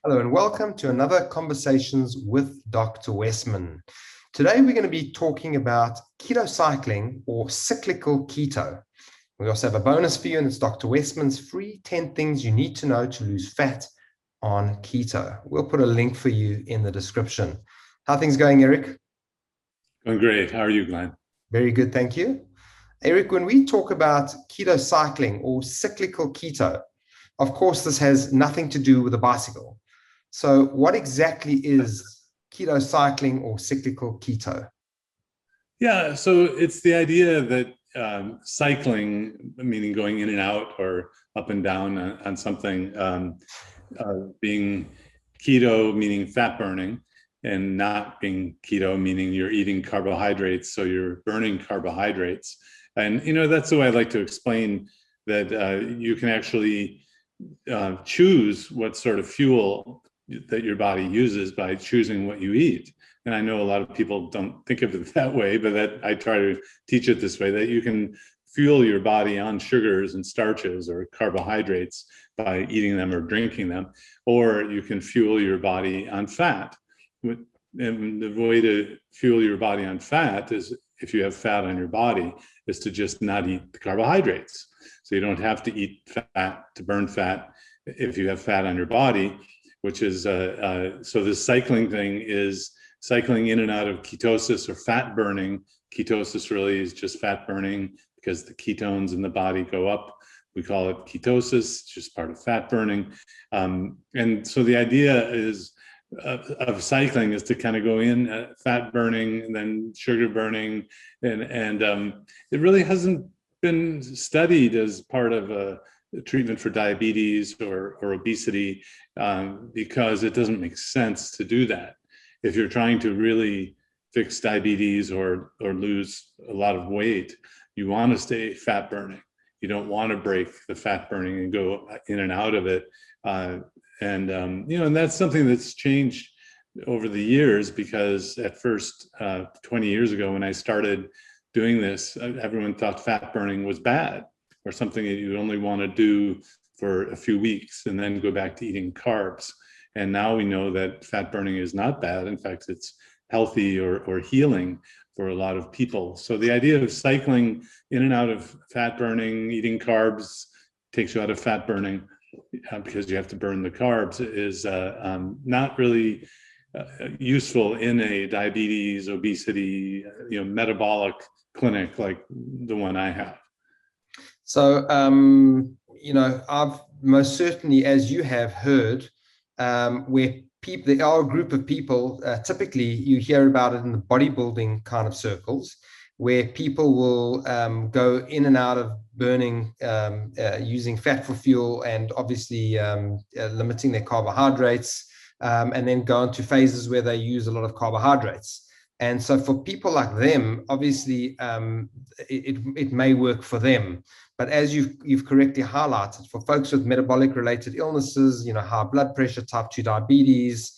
Hello and welcome to another Conversations with Dr. Westman. Today we're going to be talking about keto cycling or cyclical keto. We also have a bonus for you, and it's Dr. Westman's free 10 things you need to know to lose fat on keto. We'll put a link for you in the description. How are things going, Eric? Going great. How are you, Glenn? Very good, thank you. Eric, when we talk about keto cycling or cyclical keto, of course, this has nothing to do with a bicycle. So what exactly is keto cycling or cyclical keto? Yeah, so it's the idea that cycling, meaning going in and out or up and down on something, being keto, meaning fat burning, and not being keto, meaning you're eating carbohydrates, so you're burning carbohydrates. And, that's the way I like to explain that you can actually choose what sort of fuel that your body uses by choosing what you eat. And I know a lot of people don't think of it that way, but that I try to teach it this way, that you can fuel your body on sugars and starches or carbohydrates by eating them or drinking them, or you can fuel your body on fat. And the way to fuel your body on fat is, if you have fat on your body, is to just not eat the carbohydrates. So you don't have to eat fat to burn fat if you have fat on your body, which is, so this cycling thing is cycling in and out of ketosis or fat burning. Ketosis really is just fat burning because the ketones in the body go up. We call it ketosis, just part of fat burning. And so the idea is of cycling is to kind of go in fat burning and then sugar burning. And it really hasn't been studied as part of a treatment for diabetes or obesity, because it doesn't make sense to do that. If you're trying to really fix diabetes or lose a lot of weight, you want to stay fat burning. You don't want to break the fat burning and go in and out of it. And that's something that's changed over the years, because at first, 20 years ago, when I started doing this, everyone thought fat burning was bad, or something that you only want to do for a few weeks and then go back to eating carbs. And now we know that fat burning is not bad. In fact, it's healthy or healing for a lot of people. So the idea of cycling in and out of fat burning, eating carbs takes you out of fat burning because you have to burn the carbs, is not really useful in a diabetes, obesity, metabolic clinic like the one I have. So, I've most certainly, as you have heard, where there are a group of people, typically you hear about it in the bodybuilding kind of circles, where people will go in and out of burning, using fat for fuel, and obviously limiting their carbohydrates, and then go into phases where they use a lot of carbohydrates. And so for people like them, obviously, it may work for them. But as you've correctly highlighted, for folks with metabolic related illnesses, high blood pressure, type 2 diabetes,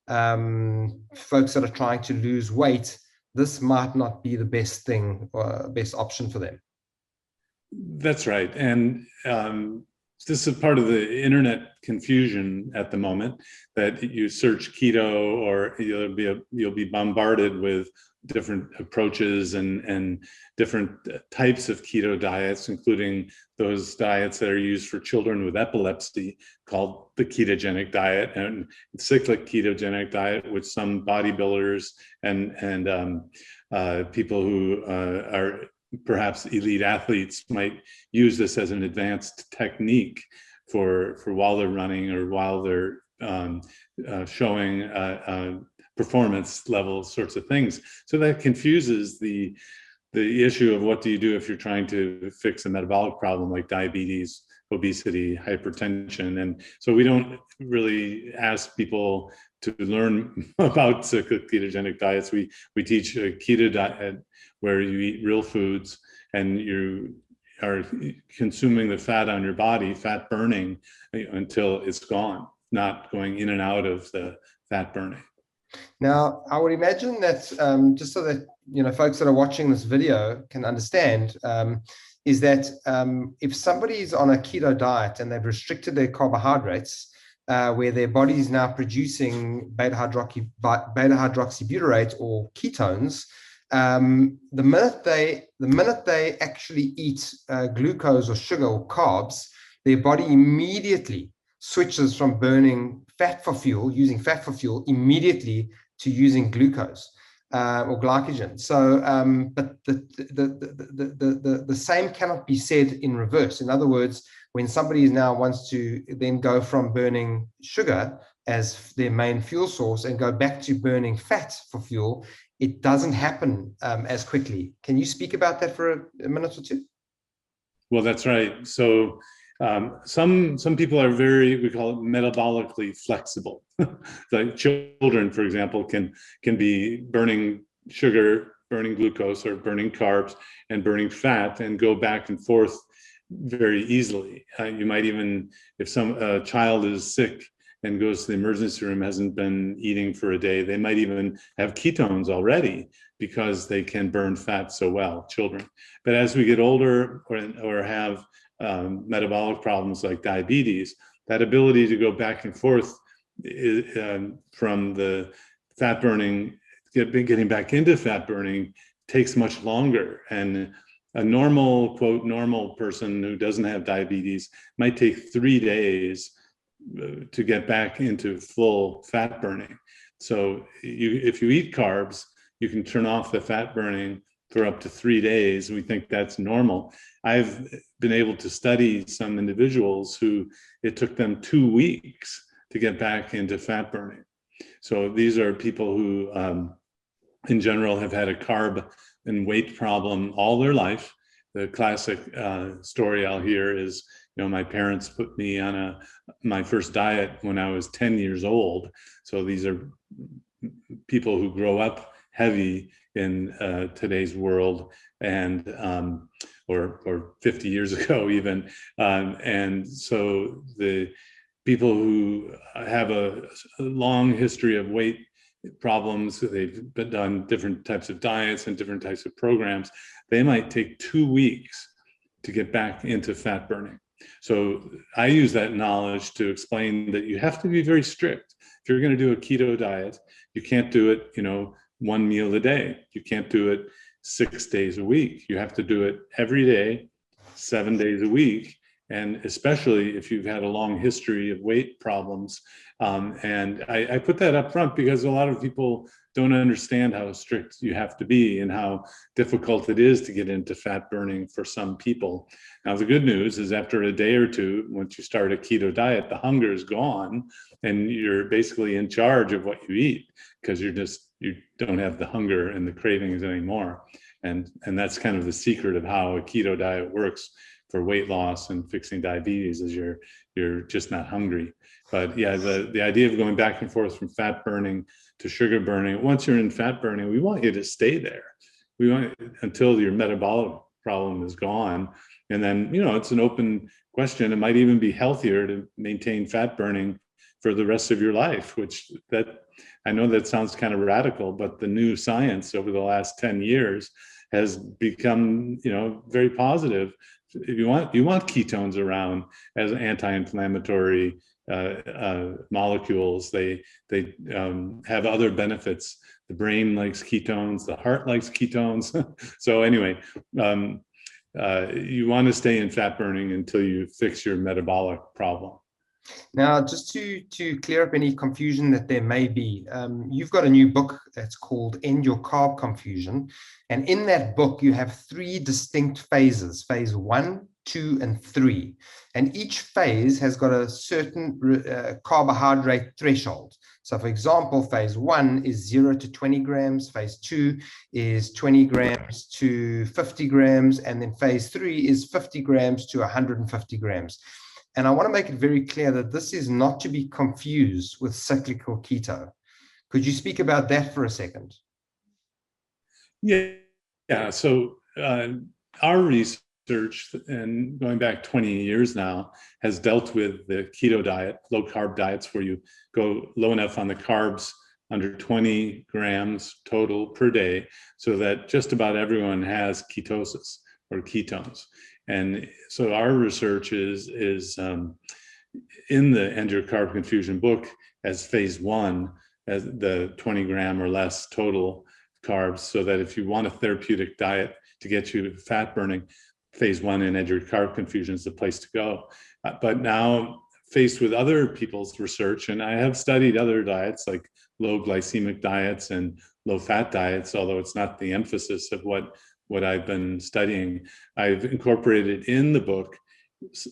folks that are trying to lose weight, this might not be the best thing or best option for them. That's right. And this is part of the internet confusion at the moment, that you search keto, or you'll be bombarded with different approaches and different types of keto diets, including those diets that are used for children with epilepsy, called the ketogenic diet, and cyclic ketogenic diet, which some bodybuilders and people who are perhaps elite athletes might use this as an advanced technique for while they're running or while they're showing performance level sorts of things. So that confuses the issue of what do you do if you're trying to fix a metabolic problem like diabetes, obesity, hypertension. And so we don't really ask people to learn about cyclic ketogenic diets. We teach a keto diet where you eat real foods and you are consuming the fat on your body, fat burning, until it's gone, not going in and out of the fat burning. Now, I would imagine that just so that folks that are watching this video can understand, is that if somebody is on a keto diet and they've restricted their carbohydrates, where their body is now producing beta-hydroxybutyrate or ketones. The minute they actually eat glucose or sugar or carbs, their body immediately switches from burning fat for fuel, using fat for fuel, immediately to using glucose or glycogen. So, but the same cannot be said in reverse. In other words, when somebody now wants to then go from burning sugar as their main fuel source and go back to burning fat for fuel, it doesn't happen as quickly. Can you speak about that for a minute or two? Well, that's right. So some people are very, we call it metabolically flexible. Like children, for example, can be burning sugar, burning glucose, or burning carbs and burning fat and go back and forth very easily. You might even, if some child is sick and goes to the emergency room, hasn't been eating for a day, they might even have ketones already because they can burn fat so well, children. But as we get older or have metabolic problems like diabetes, that ability to go back and forth from the fat burning, getting back into fat burning takes much longer. And a normal, quote, normal person who doesn't have diabetes might take 3 days to get back into full fat burning. So if you eat carbs, you can turn off the fat burning for up to 3 days. We think that's normal. I've been able to study some individuals who it took them 2 weeks to get back into fat burning. So these are people who, in general, have had a carb and weight problem all their life. The classic story I'll hear is, my parents put me on my first diet when I was 10 years old. So these are people who grow up heavy in today's world, and or 50 years ago even. And so the people who have a long history of weight problems, they've done different types of diets and different types of programs, they might take 2 weeks to get back into fat burning. So I use that knowledge to explain that you have to be very strict. If you're going to do a keto diet, you can't do it, 1 meal a day. You can't do it 6 days a week. You have to do it every day, 7 days a week. And especially if you've had a long history of weight problems. And I put that up front because a lot of people don't understand how strict you have to be and how difficult it is to get into fat burning for some people. Now, the good news is after a day or two, once you start a keto diet, the hunger is gone and you're basically in charge of what you eat because you don't have the hunger and the cravings anymore. And that's kind of the secret of how a keto diet works for weight loss and fixing diabetes, is you're just not hungry. But yeah, the idea of going back and forth from fat burning to sugar burning, once you're in fat burning, we want you to stay there. We want until your metabolic problem is gone. And then, it's an open question. It might even be healthier to maintain fat burning for the rest of your life, I know that sounds kind of radical, but the new science over the last 10 years has become, very positive. If you want ketones around as anti-inflammatory molecules. They have other benefits. The brain likes ketones. The heart likes ketones. So anyway, you want to stay in fat burning until you fix your metabolic problem. Now, just to clear up any confusion that there may be, you've got a new book that's called End Your Carb Confusion. And in that book, you have 3 distinct phases, phase 1, 2, and 3. And each phase has got a certain carbohydrate threshold. So for example, phase 1 is 0 to 20 grams, phase 2 is 20 grams to 50 grams, and then phase 3 is 50 grams to 150 grams. And I want to make it very clear that this is not to be confused with cyclical keto. Could you speak about that for a second? Yeah. So our research, and going back 20 years now, has dealt with the keto diet, low carb diets, where you go low enough on the carbs, under 20 grams total per day, so that just about everyone has ketosis or ketones. And so our research is in the End Your Carb Confusion book as phase 1, as the 20 gram or less total carbs, so that if you want a therapeutic diet to get you fat burning, phase 1 in End Your Carb Confusion is the place to go. But now, faced with other people's research, and I have studied other diets like low glycemic diets and low fat diets, although it's not the emphasis of what I've been studying. I've incorporated in the book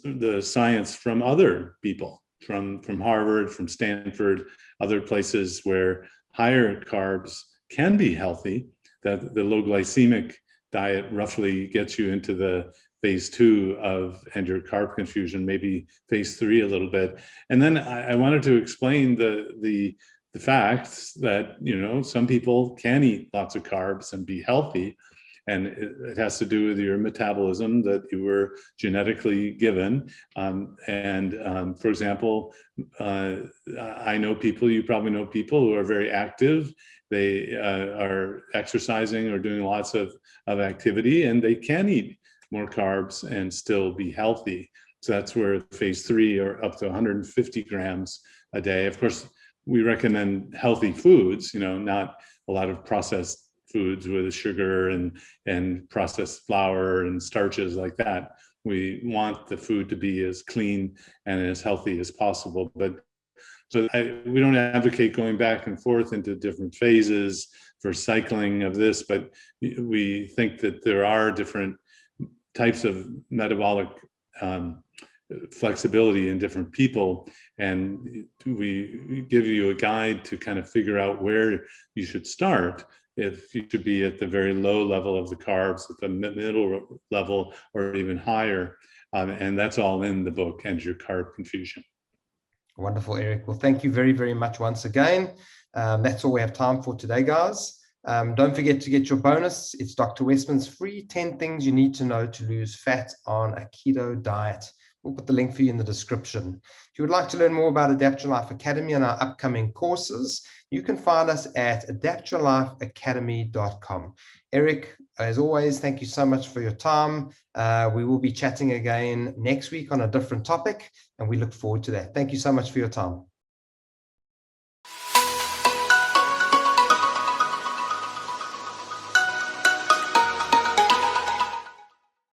the science from other people, from Harvard, from Stanford, other places where higher carbs can be healthy, that the low glycemic diet roughly gets you into the phase 2 of End Your Carb Confusion, maybe phase 3 a little bit. And then I wanted to explain the facts that, some people can eat lots of carbs and be healthy. And it has to do with your metabolism that you were genetically given. For example, I know people, you probably know people who are very active. They are exercising or doing lots of activity, and they can eat more carbs and still be healthy. So that's where phase 3, or up to 150 grams a day. Of course, we recommend healthy foods, not a lot of processed foods with sugar and processed flour and starches like that. We want the food to be as clean and as healthy as possible. But so we don't advocate going back and forth into different phases for cycling of this, but we think that there are different types of metabolic flexibility in different people, and we give you a guide to kind of figure out where you should start. If you should be at the very low level of the carbs, at the middle level, or even higher. And that's all in the book, End Your Carb Confusion. Wonderful, Eric. Well, thank you very, very much once again. That's all we have time for today, guys. Don't forget to get your bonus. It's Dr. Westman's free 10 things you need to know to lose fat on a keto diet. We'll put the link for you in the description. If you would like to learn more about Adapt Your Life Academy and our upcoming courses, you can find us at adaptyourlifeacademy.com. Eric, as always, thank you so much for your time. We will be chatting again next week on a different topic, and we look forward to that. Thank you so much for your time.